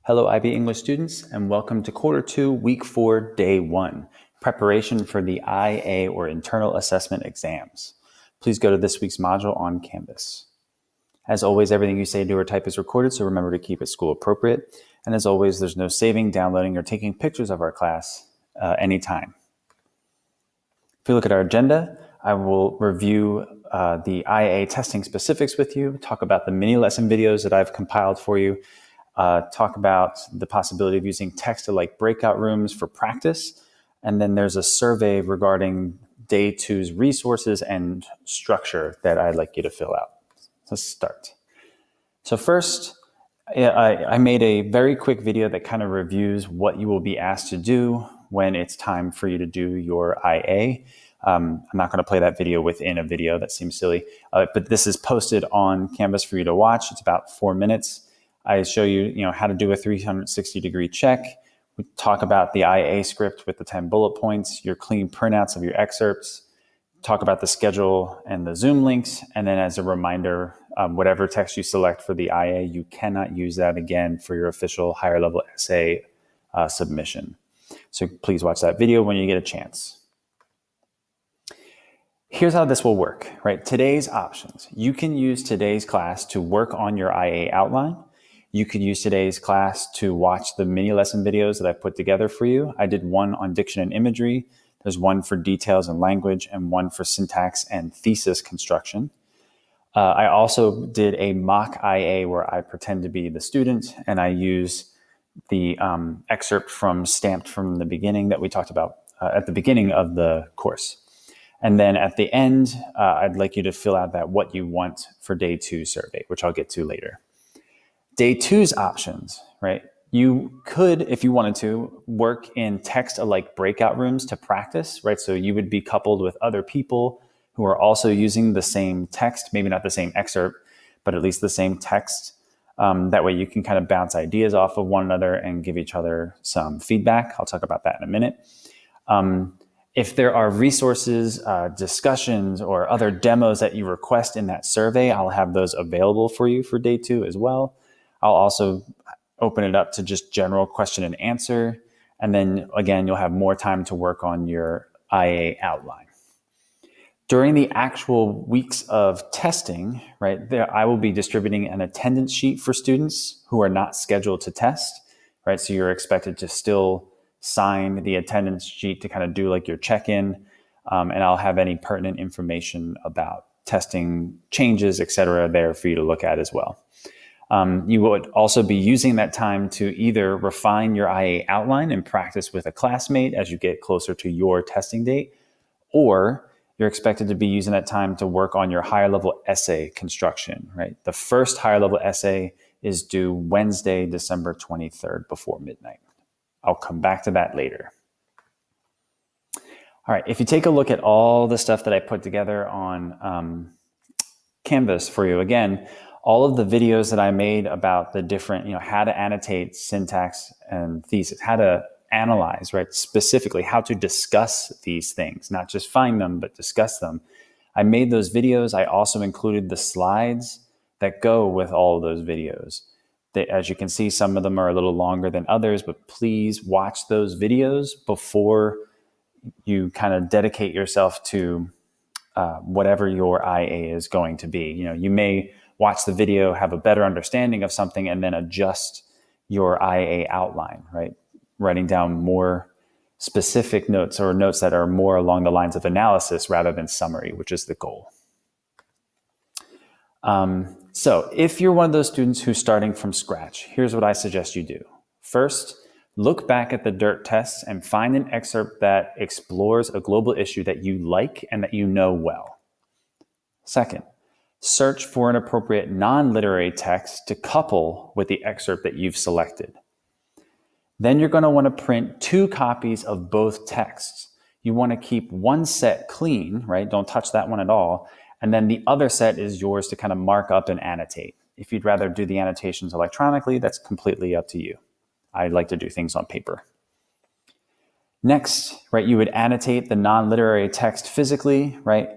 Hello, IB English students, and welcome to Quarter 2, Week 4, Day 1, preparation for the IA or Internal Assessment exams. Please go to this week's module on Canvas. As always, everything you say, do, or type is recorded, so remember to keep it school appropriate. And as always, there's no saving, downloading, or taking pictures of our class anytime. If you look at our agenda, I will review the IA testing specifics with you, talk about the mini lesson videos that I've compiled for you, talk about the possibility of using text-to-like breakout rooms for practice, and then there's a survey regarding Day 2's resources and structure that I'd like you to fill out. Let's start. So first, I made a very quick video that kind of reviews what you will be asked to do when it's time for you to do your IA. I'm not going to play that video within a video. That seems silly. But this is posted on Canvas for you to watch. It's about 4 minutes. I show you, how to do a 360-degree check. We talk about the IA script with the 10 bullet points, your clean printouts of your excerpts, talk about the schedule and the Zoom links. And then as a reminder, whatever text you select for the IA, you cannot use that again for your official higher level essay submission. So please watch that video when you get a chance. Here's how this will work, right? Today's options. You can use today's class to work on your IA outline. You could use today's class to watch the mini lesson videos that I put together for you. I did one on diction and imagery. There's one for details and language and one for syntax and thesis construction. I also did a mock IA where I pretend to be the student and I use the excerpt from Stamped from the Beginning that we talked about at the beginning of the course. And then at the end, I'd like you to fill out that what you want for Day 2 survey, which I'll get to later. Day 2's options, right? You could, if you wanted to, work in text-alike breakout rooms to practice, right? So you would be coupled with other people who are also using the same text, maybe not the same excerpt, but at least the same text. That way you can kind of bounce ideas off of one another and give each other some feedback. I'll talk about that in a minute. If there are resources, discussions, or other demos that you request in that survey, I'll have those available for you for Day 2 as well. I'll also open it up to just general question and answer. And then again, you'll have more time to work on your IA outline. During the actual weeks of testing, right, I will be distributing an attendance sheet for students who are not scheduled to test, right? So you're expected to still sign the attendance sheet to kind of do like your check-in. And I'll have any pertinent information about testing changes, et cetera, there for you to look at as well. You would also be using that time to either refine your IA outline and practice with a classmate as you get closer to your testing date, or you're expected to be using that time to work on your higher level essay construction, right? The first higher level essay is due Wednesday, December 23rd before midnight. I'll come back to that later. All right, if you take a look at all the stuff that I put together on Canvas for you, again, all of the videos that I made about the different, how to annotate syntax and thesis, how to analyze, right? Specifically, how to discuss these things, not just find them, but discuss them. I made those videos. I also included the slides that go with all of those videos. As you can see, some of them are a little longer than others, but please watch those videos before you kind of dedicate yourself to whatever your IA is going to be. You may watch the video, have a better understanding of something, and then adjust your IA outline, right? Writing down more specific notes or notes that are more along the lines of analysis rather than summary, which is the goal. So if you're one of those students who's starting from scratch, here's what I suggest you do. First, look back at the DIRT tests and find an excerpt that explores a global issue that you like and that you know well. Second, search for an appropriate non-literary text to couple with the excerpt that you've selected. Then you're going to want to print 2 copies of both texts. You want to keep one set clean, right? Don't touch that one at all. And then the other set is yours to kind of mark up and annotate. If you'd rather do the annotations electronically, that's completely up to you. I like to do things on paper. Next, right, you would annotate the non-literary text physically, right?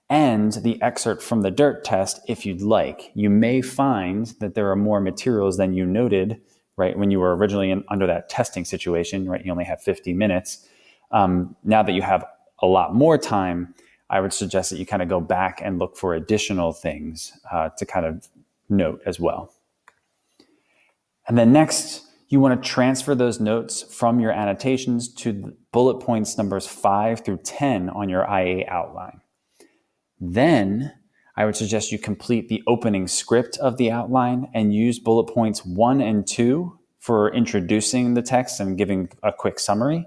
And the excerpt from the DIRT test if you'd like. You may find that there are more materials than you noted right? When you were originally under that testing situation, right? You only have 50 minutes. Now that you have a lot more time, I would suggest that you kind of go back and look for additional things to kind of note as well. And then next, you want to transfer those notes from your annotations to bullet points numbers 5 through 10 on your IA outline. Then I would suggest you complete the opening script of the outline and use bullet points 1 and 2 for introducing the text and giving a quick summary,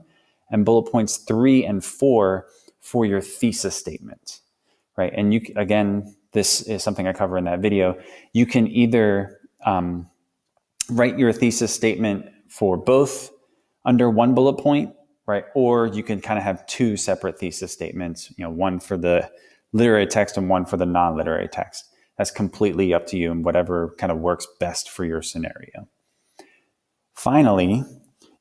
and bullet points 3 and 4 for your thesis statement, right? And you, again, this is something I cover in that video. You can either write your thesis statement for both under one bullet point, right? Or you can kind of have two separate thesis statements, one for the literary text and one for the non-literary text. That's completely up to you and whatever kind of works best for your scenario. Finally,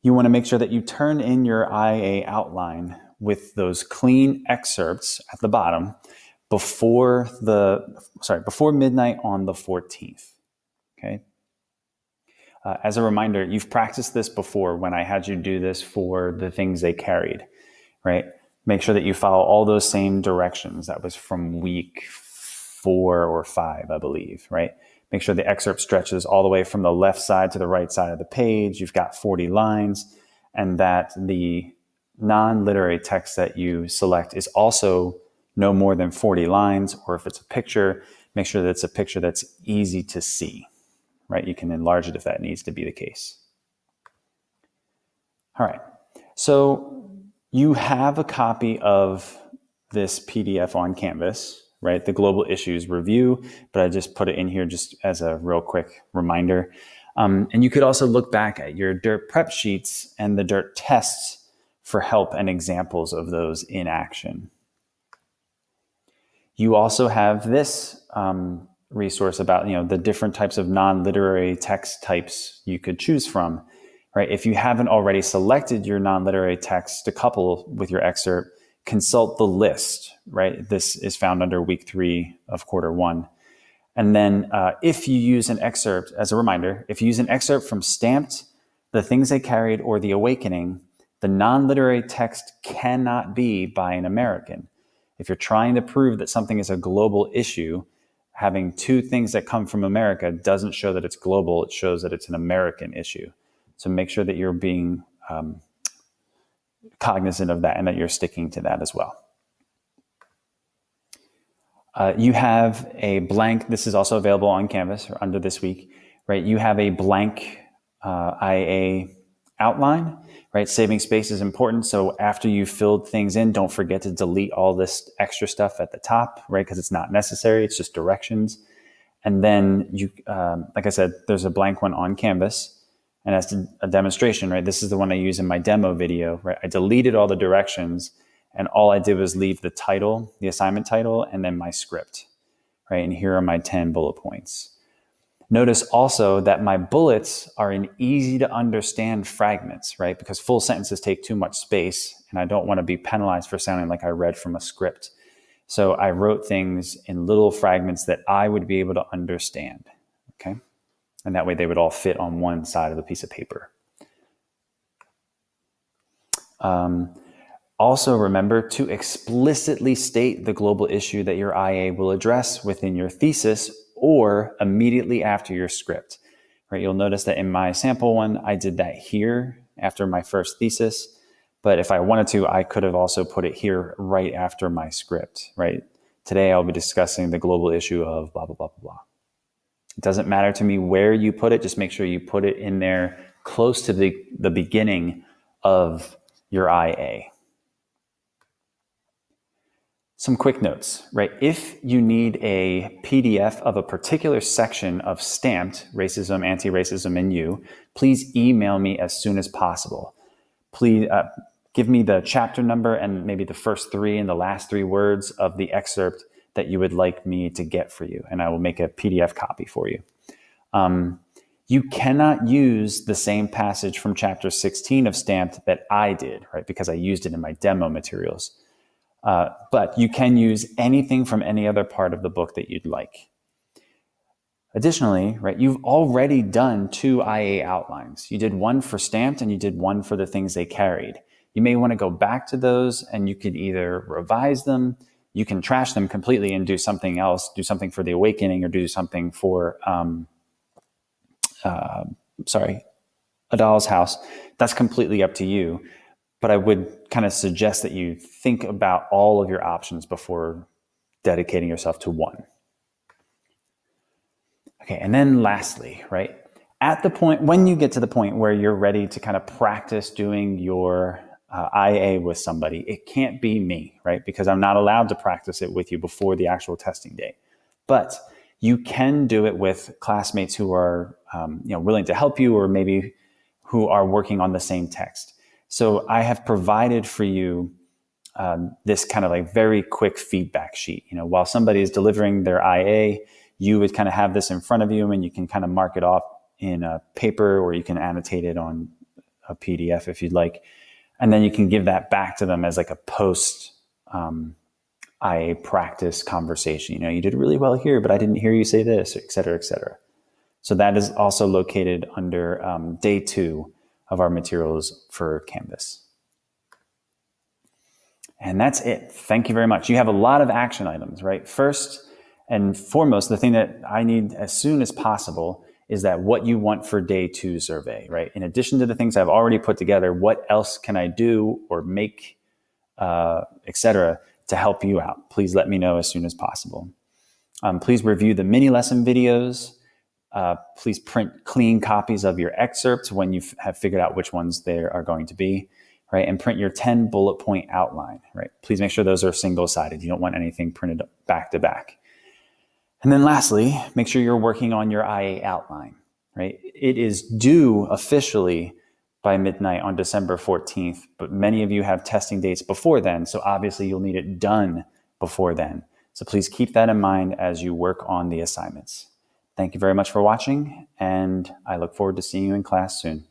you want to make sure that you turn in your IA outline with those clean excerpts at the bottom before midnight on the 14th. Okay. As a reminder, you've practiced this before when I had you do this for the things they carried, right? Make sure that you follow all those same directions. That was from week 4 or 5, I believe, right? Make sure the excerpt stretches all the way from the left side to the right side of the page. You've got 40 lines, and that the non-literary text that you select is also no more than 40 lines, or if it's a picture, make sure that it's a picture that's easy to see, right? You can enlarge it if that needs to be the case. All right, so you have a copy of this PDF on Canvas, right? The Global Issues Review, but I just put it in here just as a real quick reminder. And you could also look back at your DIRT prep sheets and the DIRT tests for help and examples of those in action. You also have this resource about the different types of non-literary text types you could choose from, right? If you haven't already selected your non-literary text to couple with your excerpt, consult the list, right? This is found under week 3 of quarter 1. And then if you use an excerpt, as a reminder, if you use an excerpt from Stamped, The Things They Carried, or The Awakening, the non-literary text cannot be by an American. If you're trying to prove that something is a global issue, having two things that come from America doesn't show that it's global. It shows that it's an American issue. So make sure that you're being cognizant of that and that you're sticking to that as well. You have a blank, this is also available on Canvas or under this week, right? You have a blank IA outline, right? Saving space is important. So after you've filled things in, don't forget to delete all this extra stuff at the top, right? Because it's not necessary. It's just directions. And then you, like I said, there's a blank one on Canvas, and that's a demonstration, right? This is the one I use in my demo video, right? I deleted all the directions, and all I did was leave the title, the assignment title, and then my script, right? And here are my 10 bullet points. Notice also that my bullets are in easy to understand fragments, right? Because full sentences take too much space, and I don't want to be penalized for sounding like I read from a script. So I wrote things in little fragments that I would be able to understand, okay? And that way they would all fit on one side of the piece of paper. Also remember to explicitly state the global issue that your IA will address within your thesis or immediately after your script, right? You'll notice that in my sample one, I did that here after my first thesis, but if I wanted to, I could have also put it here right after my script, right? Today, I'll be discussing the global issue of blah, blah, blah, blah, blah. It doesn't matter to me where you put it, just make sure you put it in there close to the beginning of your IA. Some quick notes, right? If you need a PDF of a particular section of Stamped, Racism, Anti-Racism, and You, please email me as soon as possible. Please give me the chapter number and maybe the first 3 and the last 3 words of the excerpt that you would like me to get for you, and I will make a PDF copy for you. You cannot use the same passage from chapter 16 of Stamped that I did, right? Because I used it in my demo materials. But you can use anything from any other part of the book that you'd like. Additionally, right, you've already done 2 IA outlines. You did one for stamped and you did one for the things they carried. You may want to go back to those and you could either revise them, you can trash them completely and do something else, do something for the awakening or do something for, A Doll's House. That's completely up to you. But I would kind of suggest that you think about all of your options before dedicating yourself to one. Okay, and then lastly, right, at the point, when you get to the point where you're ready to kind of practice doing your IA with somebody, it can't be me, right, because I'm not allowed to practice it with you before the actual testing day. But you can do it with classmates who are willing to help you or maybe who are working on the same text. So I have provided for you this kind of like very quick feedback sheet. While somebody is delivering their IA, you would kind of have this in front of you and you can kind of mark it off in a paper or you can annotate it on a PDF if you'd like. And then you can give that back to them as like a post IA practice conversation. You did really well here, but I didn't hear you say this, et cetera, et cetera. So that is also located under day 2 of our materials for Canvas. And that's it. Thank you very much. You have a lot of action items, right? First and foremost, the thing that I need as soon as possible is that what you want for day 2 survey, right? In addition to the things I've already put together, what else can I do or make, et cetera, to help you out? Please let me know as soon as possible. Please review the mini lesson videos. Please print clean copies of your excerpts when you have figured out which ones there are going to be, right? And print your 10 bullet point outline, right? Please make sure those are single-sided. You don't want anything printed back to back. And then lastly, make sure you're working on your IA outline, right? It is due officially by midnight on December 14th, but many of you have testing dates before then, so obviously you'll need it done before then. So please keep that in mind as you work on the assignments. Thank you very much for watching, and I look forward to seeing you in class soon.